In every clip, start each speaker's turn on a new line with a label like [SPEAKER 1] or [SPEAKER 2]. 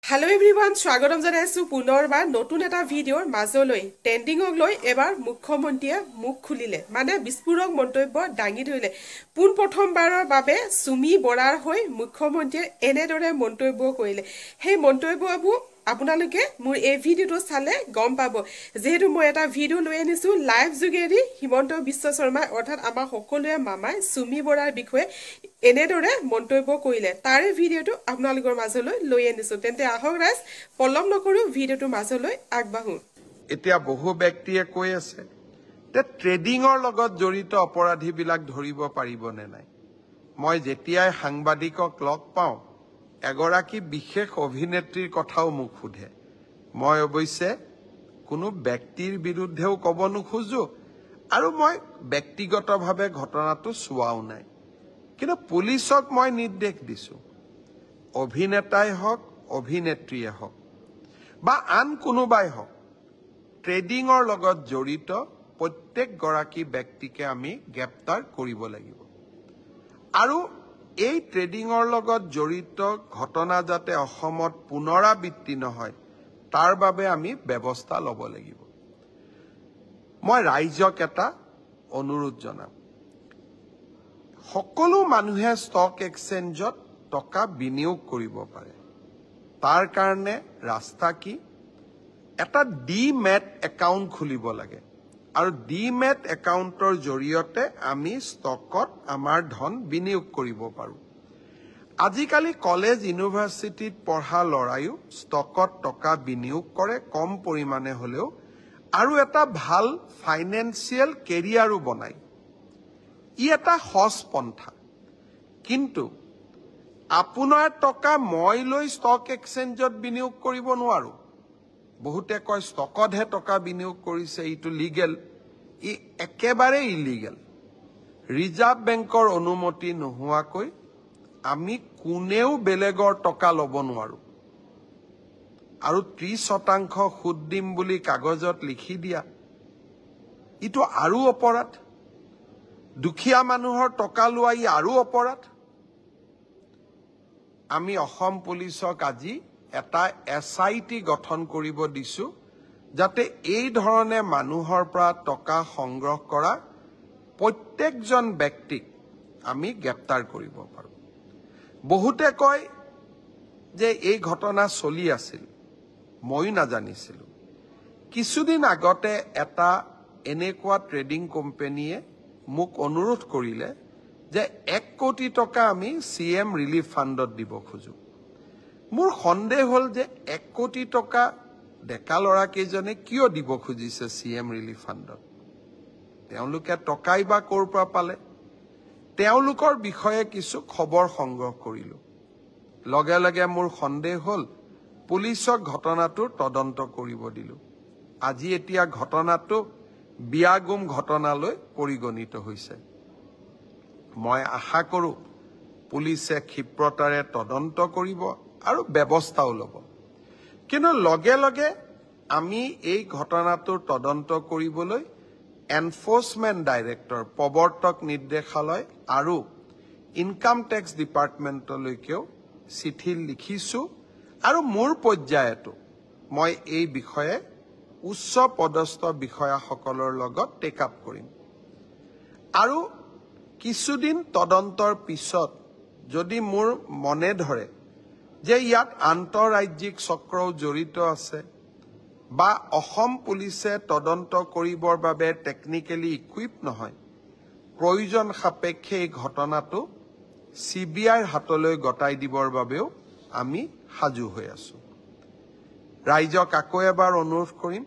[SPEAKER 1] Hello everyone, স্বাগতম জানাইছো পুনৰবাৰ নতুন এটা ভিডিঅ'ৰ মাজলৈ ট্ৰেন্ডিংক লৈ এবাৰ মুখ্যমন্ত্ৰীয়ে মুখ খুলিলে মানে বিস্ফোৰক মন্তব্য দাঙি ধৰিলে পুন প্ৰথমবাৰৰ বাবে সুমি বৰাৰ হৈ মুখ্যমন্ত্ৰীয়ে এনেদৰে মন্তব্য কৰিলে সেই মন্তব্যবোৰ আপোনালোকে মোৰ এই ভিডিঅ'টো চালে গম পাব যেহেতু মই এটা ভিডিঅ' লৈ আনিছো লাইভ যোগেদি হিমন্ত বিশ্ব শৰ্মা অৰ্থাৎ আমাৰ সকলোৱে মামাই সুমি বৰাৰ বিষয়ে এনেদৰে মন্তব্য কৰিলে তাৰে ভিডিঅ'টো আপোনালোকৰ মাজলৈ লৈ আনিছো তেন্তে আহক ৰাইজ পলম নকৰো ভিডিঅ'টো মাজলৈ আগবাঢ়ো
[SPEAKER 2] এতিয়া বহু ব্যক্তিয়ে কৈ আছে যে ট্ৰেডিংৰ লগত জড়িত অপৰাধীবিলাক ধৰিব পাৰিবনে নাই মই যেতিয়াই সাংবাদিকক লগ পাওঁ এগৰাকী বিশেষ অভিনেত্ৰীৰ কথাও মোক সোধে মই অৱশ্যে কোনো ব্যক্তিৰ বিৰুদ্ধেও ক'ব নোখোজো আৰু মই ব্যক্তিগতভাৱে ঘটনাটো চোৱাও নাই কিন্তু পুলিচক মই নিৰ্দেশ দিছো অভিনেতাই হওক অভিনেত্ৰীয়ে হওক বা আন কোনোবাই হওক ট্ৰেডিংৰ লগত জড়িত প্ৰত্যেক গৰাকী ব্যক্তিকে আমি গ্ৰেপ্তাৰ কৰিব লাগিব আৰু এই ট্ৰেডিংৰ লগত জড়িত ঘটনা যাতে অসমত পুনৰাবৃত্তি নহয় তাৰ বাবে আমি ব্যৱস্থা ল'ব লাগিব মই ৰাইজক এটা অনুৰোধ জনাম সকলো মানুহে ষ্টক এক্সচেঞ্জত টকা বিনিয়োগ কৰিব পাৰে তাৰ কাৰণে ৰাস্তা কি এটা ডিমেট একাউণ্ট খুলিব লাগে আৰু ডিমেট একাউণ্টৰ জৰিয়তে আমি ষ্টকত আমাৰ ধন বিনিয়োগ কৰিব পাৰোঁ আজিকালি কলেজ ইউনিভাৰ্চিটিত পঢ়া ল'ৰায়ো ষ্টকত টকা বিনিয়োগ কৰে কম পৰিমাণে হ'লেও আৰু এটা ভাল ফাইনেন্সিয়েল কেৰিয়াৰো বনায় ই এটা সহজ পন্থা কিন্তু আপোনাৰ টকা মই লৈ ষ্টক এক্সচেঞ্জত বিনিয়োগ কৰিব নোৱাৰো বহুতে কয় ষ্টকতহে টকা বিনিয়োগ কৰিছে ইটো লিগেল ই একেবাৰে ইলিগেল ৰিজাৰ্ভ বেংকৰ অনুমতি নোহোৱাকৈ আমি কোনেও বেলেগৰ টকা ল'ব নোৱাৰো আৰু 30% সুদ দিম বুলি কাগজত লিখি দিয়া ইটো আৰু অপৰাধ দুখীয়া মানুহৰ টকা লোৱা ই আৰু অপৰাধ আমি অসম পুলিচক আজি এটা এছআইটি গঠন কৰিব দিছো যাতে এই ধৰণে মানুহৰ পৰা টকা সংগ্ৰহ কৰা প্ৰত্যেকজন ব্যক্তিক আমি গ্ৰেপ্তাৰ কৰিব পাৰো বহুতে কয় যে এই ঘটনা চলি আছিল মই নাজানিছিলো কিছুদিন আগতে এটা এনেকুৱা ট্ৰেডিং কোম্পানীয়ে মোক অনুৰোধ কৰিলে যে 1 কোটি টকা আমি সিএম ৰিলিফ ফাণ্ডত দিব খোজো মোৰ সন্দেহ হল যে 1 কোটি টকা ডেকা লৰা কেজনে কিয় দিব খুজিছে সিএম ৰিলিফ ফাণ্ডত তেওঁলোকে টকাই বা ক'ৰ পৰা পালে তেওঁলোকৰ বিষয়ে কিছু খবৰ সংগ্ৰহ কৰিলো লগে লগে মোৰ সন্দেহ হল পুলিচক ঘটনাটোৰ তদন্ত কৰিব দিলো আজি এতিয়া ঘটনাটো বিয়াগুম ঘটনালৈ পৰিগণিত হৈছে মই আশা কৰো পুলিচে ক্ষিপ্ৰতাৰে তদন্ত কৰিব আৰু ব্যৱস্থাও ল'ব কিন্তু লগে লগে আমি এই ঘটনাটোৰ তদন্ত কৰিবলৈ এনফোৰ্সমেন্ট ডাইৰেক্টৰ প্ৰৱৰ্তক নিৰ্দেশালয় আৰু ইনকাম টেক্স ডিপাৰ্টমেণ্টলৈকেও চিঠি লিখিছো আৰু মোৰ পৰ্যায়তো মই এই বিষয়ে উচ্চ পদস্থ বিষয়াসকলৰ লগত টেক আপ কৰিম আৰু কিছুদিন তদন্তৰ পিছত যদি মোৰ মনে ধৰে যে ইয়াত আন্তঃৰাজ্যিক চক্ৰও জড়িত আছে বা অসম পুলিচে তদন্ত কৰিবৰ বাবে টেকনিক্যালি ইকুইপ নহয় প্ৰয়োজন সাপেক্ষে এই ঘটনাটো সিবিআইৰ হাতলৈ গটাই দিবৰ বাবেও আমি সাজু হৈ আছো ৰাইজক আকৌ এবাৰ অনুৰোধ কৰিম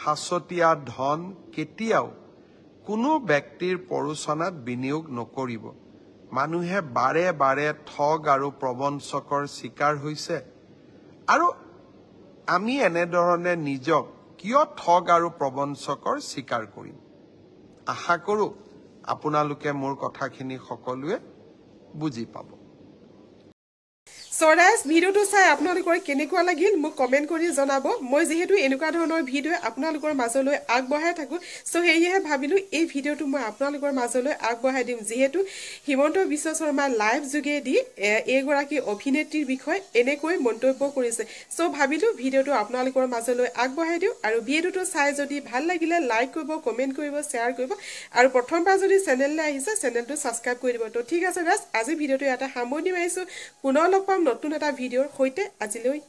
[SPEAKER 2] হাসতীয়া ধন কেতিয়াও কোনো ব্যক্তিৰ পৰোচনাত বিনিয়োগ নকৰিব মানুহে বাৰে বাৰে ঠগ আৰু প্ৰবঞ্চকৰ শিকাৰ হৈছে আৰু আমি এনেধৰণে নিজক কিয় ঠগ আৰু প্ৰবঞ্চকৰ শিকাৰ কৰিম আশা কৰো আপোনালোকে মোৰ কথাখিনি সকলোৱে বুজি পাব
[SPEAKER 1] সৰাজ ভিডিওটো চাই আপোনালোকৰ কেনেকুৱা লাগিল মোক কমেন্ট কৰি জনাব মই যেহেতু এনেকুৱা ধৰণৰ ভিডিও আপোনালোকৰ মাজলৈ আগবঢ়াই থাকো সো হেইহে ভাবিলো এই ভিডিওটো মই আপোনালোকৰ মাজলৈ আগবঢ়াই দিম যেহেতু হিমন্ত বিশ্ব শৰ্মা লাইভ যোগেদি এগৰাকী অভিনেত্ৰীৰ বিষয় এনেকৈ মন্তব্য কৰিছে সো ভাবিলো ভিডিওটো আপোনালোকৰ মাজলৈ আগবঢ়াই দিও আৰু ভিডিওটো চাই যদি ভাল লাগিলে লাইক কৰিব কমেন্ট কৰিব শেয়াৰ কৰিব আৰু প্ৰথমবাৰ যদি চেনেললৈ আহিছে চেনেলটো সাবস্ক্ৰাইব কৰি দিব তো ঠিক আছে গাইস আজি ভিডিওটো এটা সামৰণি মাৰিছো পুনৰ লগ পাম নতুন এটা ভিডিওৰ সৈতে আজিলৈ